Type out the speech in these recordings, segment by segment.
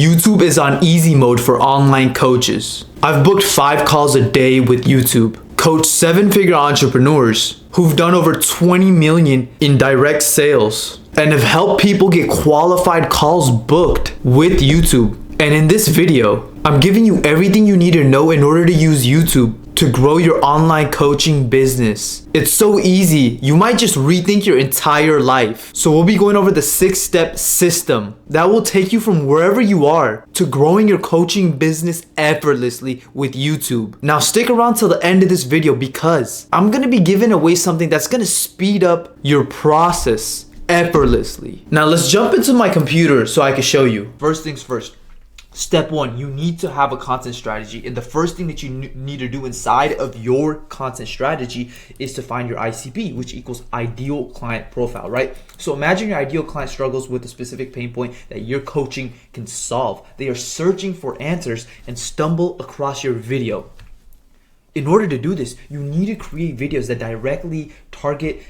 YouTube is on easy mode for online coaches. I've booked 5 calls a day with YouTube, coached 7-figure entrepreneurs who've done over 20 million in direct sales, and have helped people get qualified calls booked with YouTube. And in this video, I'm giving you everything you need to know in order to use YouTube to grow your online coaching business. It's so easy, you might just rethink your entire life. So we'll be going over the 6-step system that will take you from wherever you are to growing your coaching business effortlessly with YouTube. Now stick around till the end of this video because I'm gonna be giving away something that's gonna speed up your process effortlessly. Now let's jump into my computer so I can show you. First things first. Step 1, you need to have a content strategy. And the first thing that you need to do inside of your content strategy is to find your ICP, which equals ideal client profile, right? So imagine your ideal client struggles with a specific pain point that your coaching can solve. They are searching for answers and stumble across your video. In order to do this, you need to create videos that directly target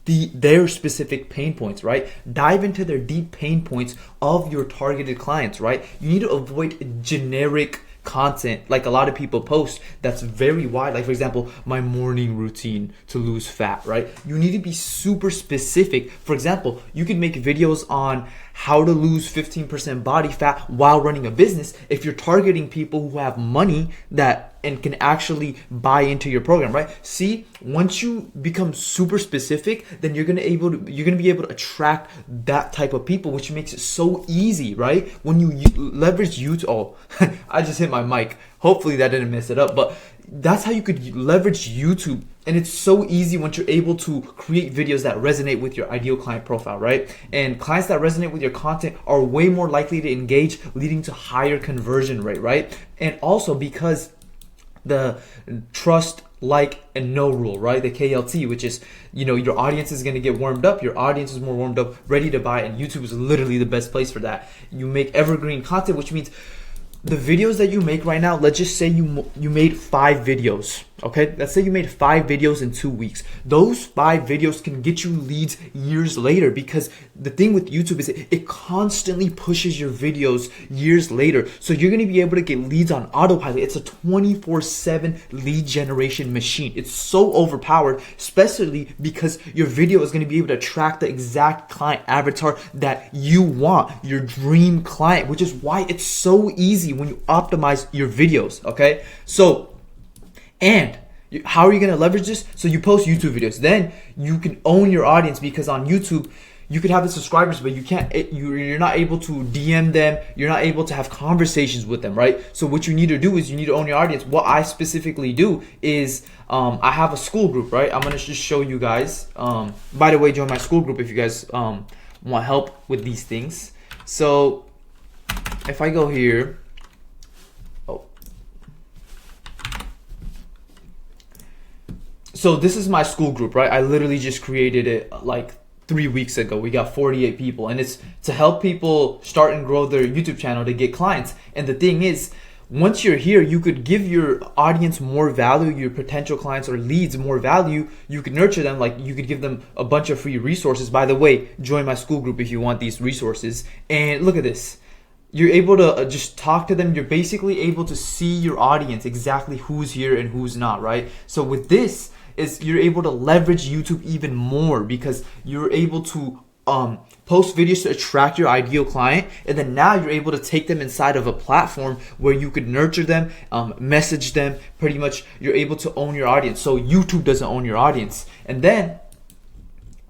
their specific pain points, right? Dive into their deep pain points of your targeted clients, right? You need to avoid generic content like a lot of people post that's very wide, like for example, my morning routine to lose fat, right? You need to be super specific. For example, you could make videos on how to lose 15% body fat while running a business if you're targeting people who have money and can actually buy into your program, right? See, once you become super specific, then you're gonna be able to attract that type of people, which makes it so easy, right? When you leverage YouTube, oh, I just hit my mic. Hopefully that didn't mess it up, but that's how you could leverage YouTube. And it's so easy once you're able to create videos that resonate with your ideal client profile, right? And clients that resonate with your content are way more likely to engage, leading to higher conversion rate, right? And also because the trust, like, and know rule, right? The KLT, which is, your audience is going to get warmed up. Your audience is more warmed up, ready to buy. And YouTube is literally the best place for that. You make evergreen content, which means the videos that you make right now, let's just say you made 5 videos, okay? Let's say you made 5 videos in 2 weeks. Those 5 videos can get you leads years later because the thing with YouTube is it constantly pushes your videos years later. So you're gonna be able to get leads on autopilot. It's a 24/7 lead generation machine. It's so overpowered, especially because your video is gonna be able to attract the exact client avatar that you want, your dream client, which is why it's so easy when you optimize your videos, okay? So, and how are you gonna leverage this? So you post YouTube videos, then you can own your audience because on YouTube, you could have the subscribers, but you're not able to DM them, you're not able to have conversations with them, right? So what you need to do is you need to own your audience. What I specifically do is I have a Skool group, right? I'm gonna just show you guys. By the way, join my Skool group if you guys want help with these things. So if I go here, so this is my Skool group, right? I literally just created it like 3 weeks ago. We got 48 people, and it's to help people start and grow their YouTube channel to get clients. And the thing is, once you're here, you could give your audience more value, your potential clients or leads more value. You could nurture them, like you could give them a bunch of free resources. By the way, join my Skool group if you want these resources. And look at this. You're able to just talk to them. You're basically able to see your audience, exactly who's here and who's not, right? So with this, you're able to leverage YouTube even more because you're able to post videos to attract your ideal client, and then now you're able to take them inside of a platform where you could nurture them, message them. Pretty much you're able to own your audience, so YouTube doesn't own your audience. And then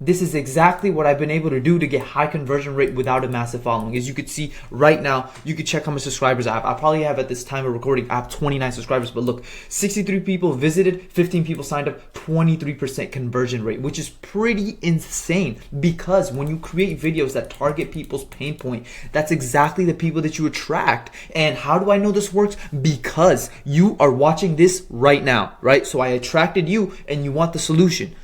this is exactly what I've been able to do to get high conversion rate without a massive following. As you could see right now, you could check how many subscribers I have. I probably have, at this time of recording, I have 29 subscribers, but look, 63 people visited, 15 people signed up, 23% conversion rate, which is pretty insane because when you create videos that target people's pain point, that's exactly the people that you attract. And how do I know this works? Because you are watching this right now, right? So I attracted you and you want the solution.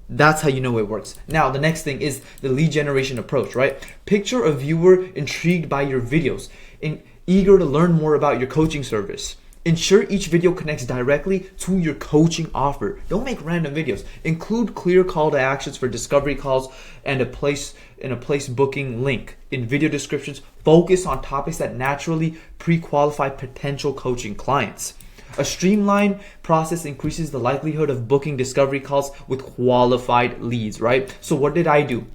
That's how you know it works. Now, the next thing is the lead generation approach, right? Picture a viewer intrigued by your videos and eager to learn more about your coaching service. Ensure each video connects directly to your coaching offer. Don't make random videos. Include clear call to actions for discovery calls and a place booking link in video descriptions. Focus on topics that naturally pre-qualify potential coaching clients. A streamlined process increases the likelihood of booking discovery calls with qualified leads, right? So what did I do?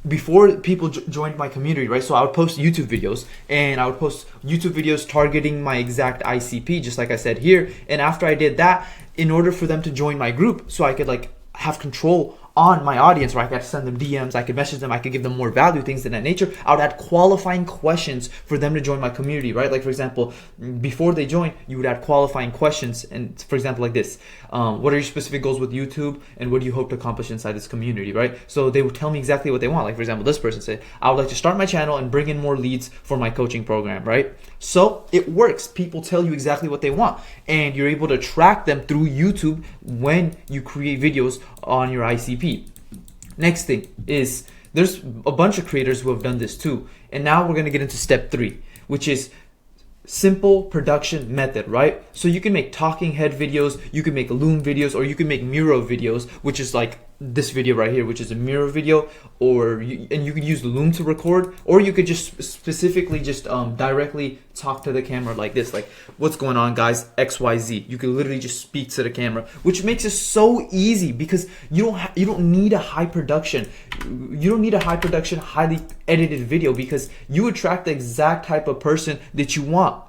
Before people joined my community, right? So I would post YouTube videos, and I would post YouTube videos targeting my exact ICP, just like I said here. And after I did that, in order for them to join my group, so I could like have control on my audience, where I could send them DMs, I could message them, I could give them more value, things of that nature, I would add qualifying questions for them to join my community, right? Like for example, before they join, you would add qualifying questions, and for example like this, what are your specific goals with YouTube, and what do you hope to accomplish inside this community, right? So they would tell me exactly what they want. Like for example, this person said, I would like to start my channel and bring in more leads for my coaching program, right? So it works. People tell you exactly what they want, and you're able to track them through YouTube when you create videos on your ICP. Next thing is, there's a bunch of creators who have done this too. And now we're going to get into step 3, which is simple production method, right? So you can make talking head videos, you can make loom videos, or you can make Miro videos, which is like this video right here, which is a Miro video, and you could use loom to record, or you could just specifically just directly talk to the camera like this, like, what's going on guys, XYZ. You can literally just speak to the camera, which makes it so easy because you don't need a high production, highly edited video, because you attract the exact type of person that you want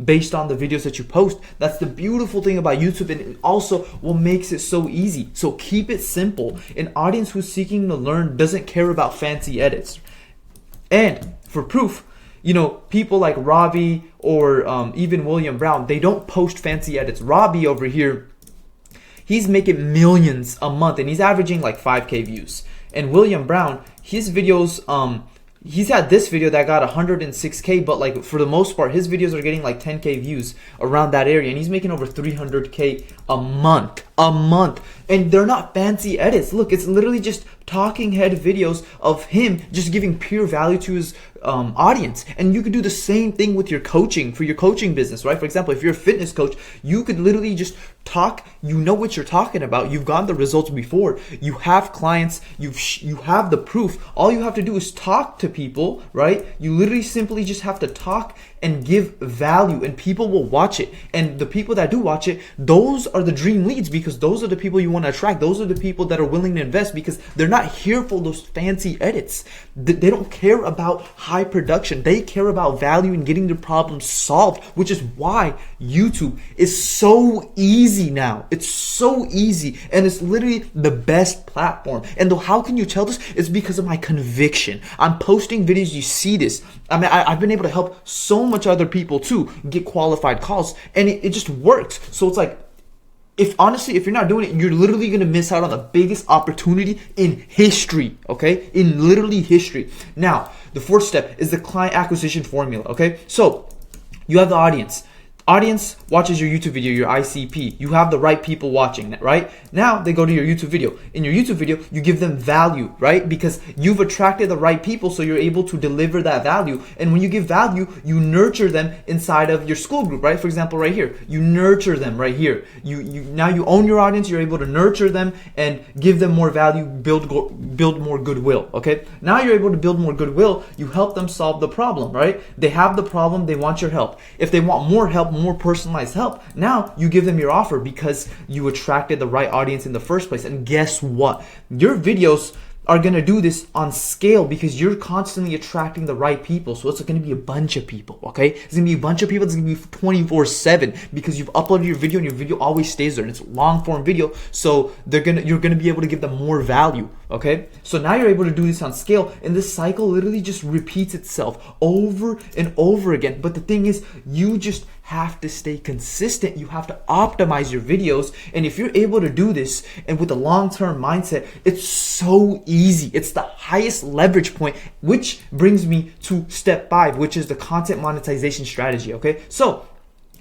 based on the videos that you post. That's the beautiful thing about YouTube, and it also what makes it so easy. So keep it simple. An audience who's seeking to learn doesn't care about fancy edits. And for proof, people like Robbie or even William Brown, they don't post fancy edits. Robbie over here, he's making millions a month, and he's averaging like 5K views. And William Brown, his videos, he's had this video that got 106K, but like for the most part, his videos are getting like 10K views around that area, and he's making over 300K a month. And they're not fancy edits. Look, it's literally just talking head videos of him just giving pure value to his audience. And you could do the same thing with your coaching, for your coaching business, right? For example, if you're a fitness coach, you could literally just talk, you know what you're talking about, you've gotten the results before, you have clients, you have the proof. All you have to do is talk to people, right? You literally simply just have to talk and give value, and people will watch it. And the people that do watch it, those are the dream leads, because those are the people you want to attract. Those are the people that are willing to invest, because they're not here for those fancy edits. They don't care about high production. They care about value and getting their problems solved, which is why YouTube is so easy now. It's so easy, and it's literally the best platform. And how can you tell this? It's because of my conviction. I'm posting videos, you see this. I mean, I've been able to help so much other people too get qualified calls, and it just works. So it's like, if you're not doing it, you're literally going to miss out on the biggest opportunity in history, okay? In literally history. Now, the 4th step is the client acquisition formula, okay? So you have the audience. Audience watches your YouTube video, your ICP. You have the right people watching, right? Now they go to your YouTube video. In your YouTube video, you give them value, right? Because you've attracted the right people, so you're able to deliver that value. And when you give value, you nurture them inside of your Skool group, right? For example, right here, you nurture them right here. Now you own your audience. You're able to nurture them and give them more value, build more goodwill, okay? Now you're able to build more goodwill. You help them solve the problem, right? They have the problem. They want your help. If they want more help, more personalized help, now you give them your offer because you attracted the right audience in the first place. And guess what? Your videos are going to do this on scale because you're constantly attracting the right people. So it's going to be a bunch of people, okay? It's going to be a bunch of people. It's going to be 24/7 because you've uploaded your video and your video always stays there. And it's a long form video. So you're going to be able to give them more value, okay? So now you're able to do this on scale, and this cycle literally just repeats itself over and over again. But the thing is, you just have to stay consistent. You have to optimize your videos. And if you're able to do this and with a long-term mindset, it's so easy. It's the highest leverage point, which brings me to step 5, which is the content monetization strategy, okay? So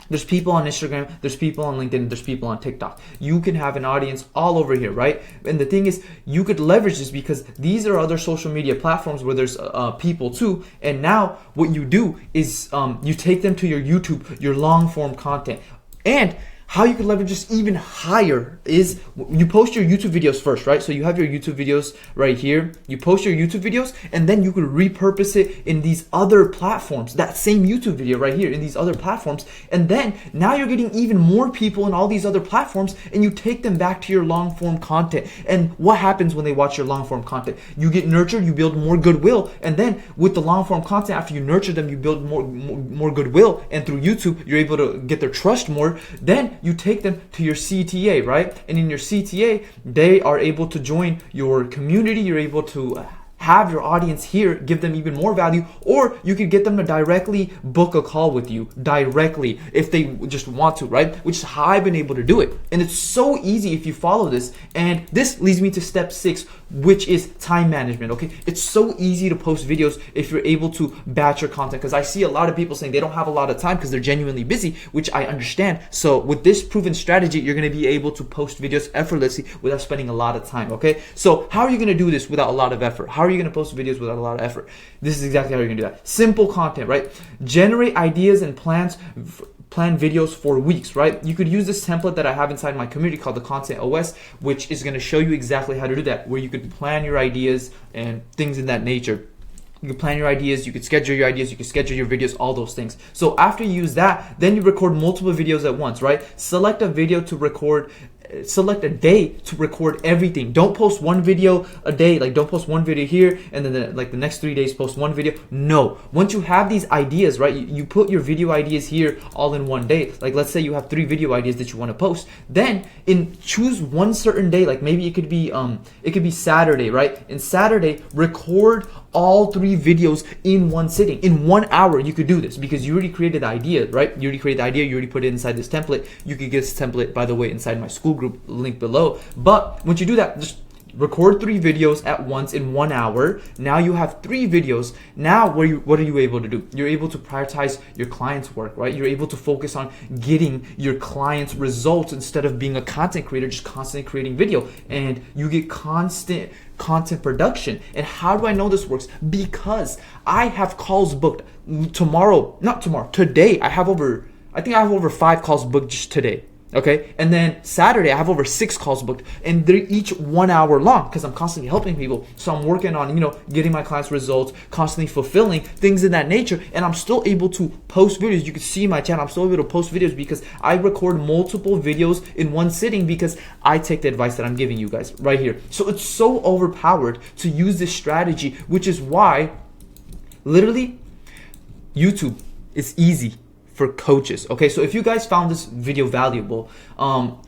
There's people on Instagram, there's people on LinkedIn, there's people on TikTok. You can have an audience all over here, right? And the thing is, you could leverage this because these are other social media platforms where there's people too. And now what you do is you take them to your YouTube, your long form content. And how you can leverage this even higher is you post your YouTube videos first, right? So you have your YouTube videos right here. You post your YouTube videos and then you could repurpose it in these other platforms, that same YouTube video right here in these other platforms. And then now you're getting even more people in all these other platforms and you take them back to your long form content. And what happens when they watch your long form content? You get nurtured, you build more goodwill. And then with the long form content, after you nurture them, you build more goodwill. And through YouTube, you're able to get their trust more. Then you take them to your CTA, right? And in your CTA, they are able to join your community. You're able to have your audience here, give them even more value, or you could get them to directly book a call with you directly if they just want to, right? Which is how I've been able to do it. And it's so easy if you follow this. And this leads me to step 6, which is time management, okay? It's so easy to post videos if you're able to batch your content, because I see a lot of people saying they don't have a lot of time because they're genuinely busy, which I understand. So with this proven strategy, you're going to be able to post videos effortlessly without spending a lot of time, okay? So how are you going to do this without a lot of effort? How are you going to post videos without a lot of effort? This is exactly how you're going to do that. Simple content, right? Generate ideas and plan videos for weeks, right? You could use this template that I have inside my community called the Content OS, which is going to show you exactly how to do that, where you could plan your ideas and things in that nature. You can plan your ideas, you could schedule your ideas, you can schedule your videos, all those things. So after you use that, then you record multiple videos at once, right? Select a video to record, select a day to record everything. Don't post one video a day. Like, don't post one video here and then the next 3 days post one video. No. Once you have these ideas, right, you put your video ideas here all in one day. Like, let's say you have 3 video ideas that you want to post. Then choose one certain day. Like, maybe it could be Saturday, right? And Saturday, record all 3 videos in one sitting. In 1 hour, you could do this because you already created the idea, right? You already created the idea. You already put it inside this template. You could get this template, by the way, inside my Skool group, link below. But once you do that, just record 3 videos at once in 1 hour. Now you have 3 videos. Now what are you able to do? You're able to prioritize your clients' work, right? You're able to focus on getting your clients' results instead of being a content creator, just constantly creating video. And you get constant content production. And how do I know this works? Because I have calls booked today. I think I have over 5 calls booked just today. Okay, and then Saturday I have over 6 calls booked, and they're each 1 hour long because I'm constantly helping people. So I'm working on, getting my clients results, constantly fulfilling things in that nature, and I'm still able to post videos. You can see my channel, I'm still able to post videos because I record multiple videos in one sitting because I take the advice that I'm giving you guys right here. So it's so overpowered to use this strategy, which is why literally YouTube is easy for coaches. Okay, so if you guys found this video valuable,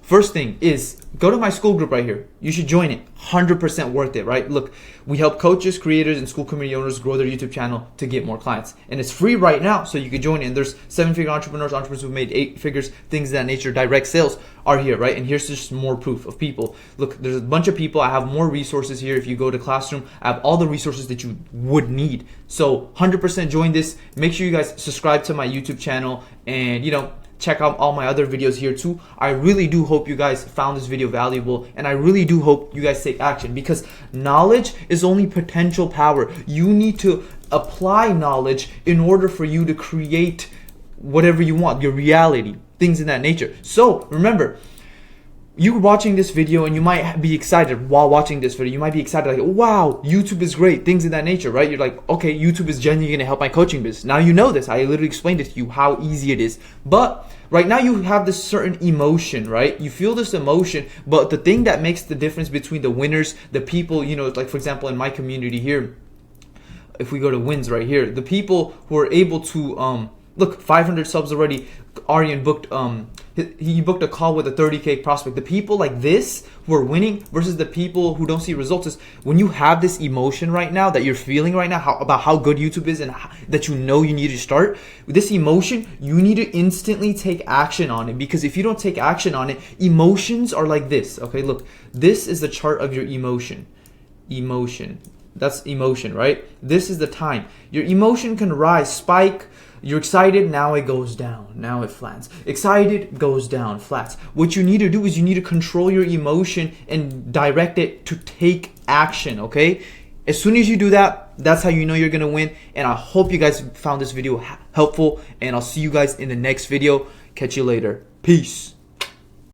first thing is go to my Skool group right here. You should join it. 100% worth it, right? Look, we help coaches, creators, and Skool community owners grow their YouTube channel to get more clients. And it's free right now, so you can join it. And there's 7-figure entrepreneurs who've made 8 figures, things of that nature, direct sales are here, right? And here's just more proof of people. Look, there's a bunch of people. I have more resources here. If you go to Classroom, I have all the resources that you would need. So 100% join this. Make sure you guys subscribe to my YouTube channel and, check out all my other videos here too. I really do hope you guys found this video valuable, and I really do hope you guys take action, because knowledge is only potential power. You need to apply knowledge in order for you to create whatever you want, your reality, things in that nature. So remember, you're watching this video and you might be excited while watching this video. You might be excited like, wow, YouTube is great, things of that nature, right? You're like, okay, YouTube is genuinely going to help my coaching business. Now you know this. I literally explained it to you how easy it is. But right now you have this certain emotion, right? You feel this emotion, but the thing that makes the difference between the winners, the people, like for example, in my community here, if we go to wins right here, the people who are able to, look, 500 subs already. Aryan booked he booked a call with a 30K prospect. The people like this who are winning versus the people who don't see results is when you have this emotion right now that you're feeling right now about how good YouTube is and that you need to start. With this emotion, you need to instantly take action on it, because if you don't take action on it, emotions are like this. Okay, look, this is the chart of your emotion. That's emotion, right? This is the time. Your emotion can rise, spike, You're excited, now it goes down. Now it flats. Excited, goes down, flats. What you need to do is you need to control your emotion and direct it to take action, okay? As soon as you do that, that's how you know you're gonna win. And I hope you guys found this video helpful, and I'll see you guys in the next video. Catch you later. Peace.